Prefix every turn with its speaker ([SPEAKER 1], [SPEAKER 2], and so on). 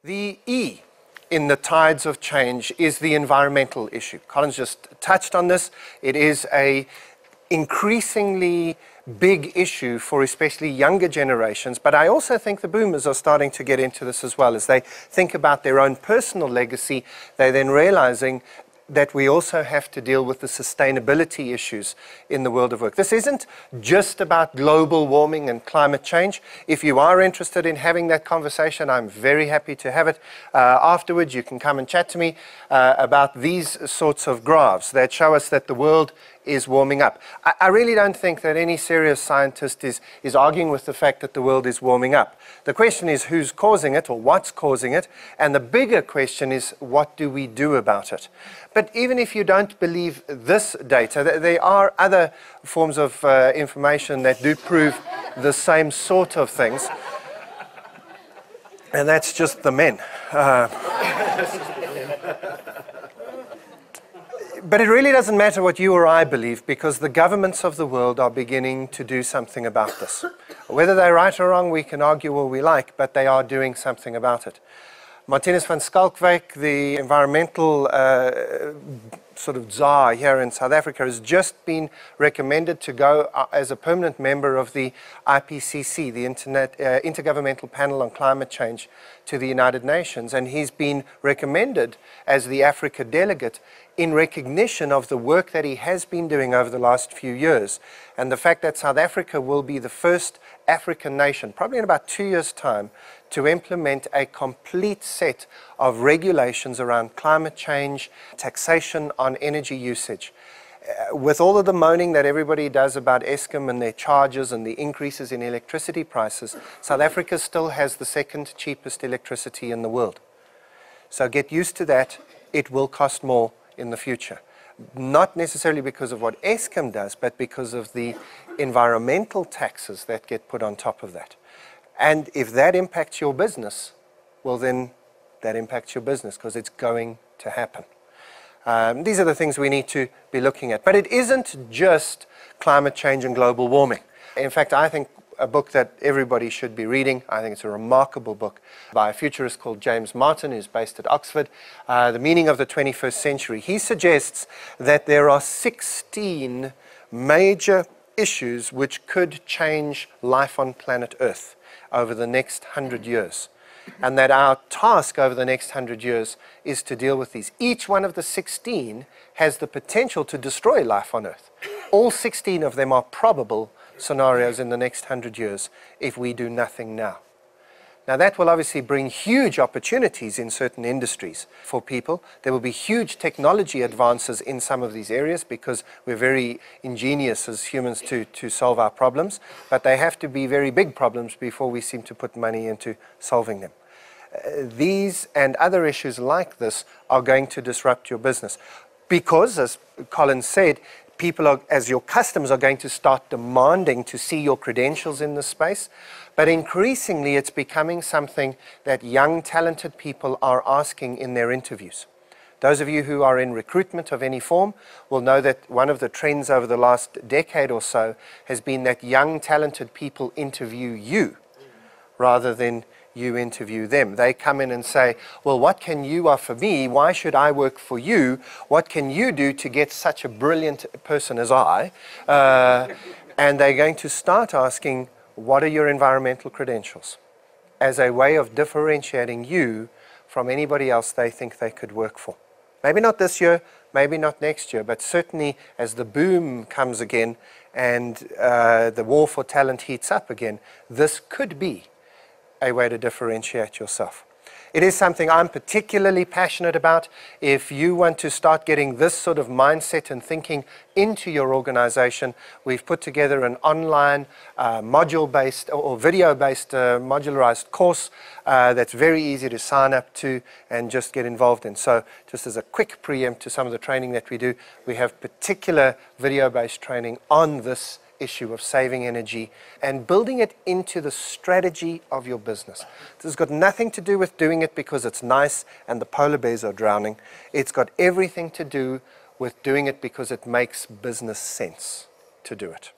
[SPEAKER 1] The E in the tides of change is the environmental issue. Colin's just touched on this. It is an increasingly big issue for especially younger generations, but I also think the boomers are starting to get into this as well. As they think about their own personal legacy, they're then realizing that we also have to deal with the sustainability issues in the world of work. This isn't just about global warming and climate change. If you are interested in having that conversation, I'm very happy to have it. Afterwards, you can come and chat to me about these sorts of graphs that show us that the world is warming up. I really don't think that any serious scientist is arguing with the fact that the world is warming up. The question is who's causing it or what's causing it, and the bigger question is what do we do about it? But even if you don't believe this data, there are other forms of information that do prove the same sort of things, and that's just the men. But it really doesn't matter what you or I believe, because the governments of the world are beginning to do something about this. Whether they're right or wrong, we can argue all we like, but they are doing something about it. Martinus van Schalkwyk, the environmental sort of czar here in South Africa, has just been recommended to go as a permanent member of the IPCC, the Intergovernmental Panel on Climate Change, to the United Nations. And he's been recommended as the Africa delegate in recognition of the work that he has been doing over the last few years, and the fact that South Africa will be the first African nation, probably in about 2 years' time, to implement a complete set of regulations around climate change, taxation on energy usage. With all of the moaning that everybody does about Eskom and their charges and the increases in electricity prices, South Africa still has the second cheapest electricity in the world. So get used to that. It will cost more in the future. Not necessarily because of what Eskom does, but because of the environmental taxes that get put on top of that. And if that impacts your business, well then that impacts your business, because it's going to happen. These are the things we need to be looking at. But it isn't just climate change and global warming. In fact, I think a book that everybody should be reading, I think it's a remarkable book by a futurist called James Martin, who's based at Oxford, The Meaning of the 21st Century. He suggests that there are 16 major issues which could change life on planet Earth over the next 100 years. And that our task over the next 100 years is to deal with these. Each one of the 16 has the potential to destroy life on Earth. All 16 of them are probable scenarios in the next 100 years if we do nothing now. Now that will obviously bring huge opportunities in certain industries for people. There will be huge technology advances in some of these areas because we're very ingenious as humans to solve our problems, but they have to be very big problems before we seem to put money into solving them. These and other issues like this are going to disrupt your business because, as Colin said, people as your customers are going to start demanding to see your credentials in this space. But increasingly, it's becoming something that young, talented people are asking in their interviews. Those of you who are in recruitment of any form will know that one of the trends over the last decade or so has been that young, talented people interview you rather than you interview them. They come in and say, well, what can you offer me? Why should I work for you? What can you do to get such a brilliant person as I? And they're going to start asking, what are your environmental credentials? As a way of differentiating you from anybody else they think they could work for. Maybe not this year, maybe not next year, but certainly as the boom comes again and the war for talent heats up again, this could be a way to differentiate yourself. It is something I'm particularly passionate about. If you want to start getting this sort of mindset and thinking into your organization, we've put together an online module-based or video-based modularized course that's very easy to sign up to and just get involved in. So just as a quick preempt to some of the training that we do, we have particular video-based training on this issue of saving energy and building it into the strategy of your business. This has got nothing to do with doing it because it's nice and the polar bears are drowning. It's got everything to do with doing it because it makes business sense to do it.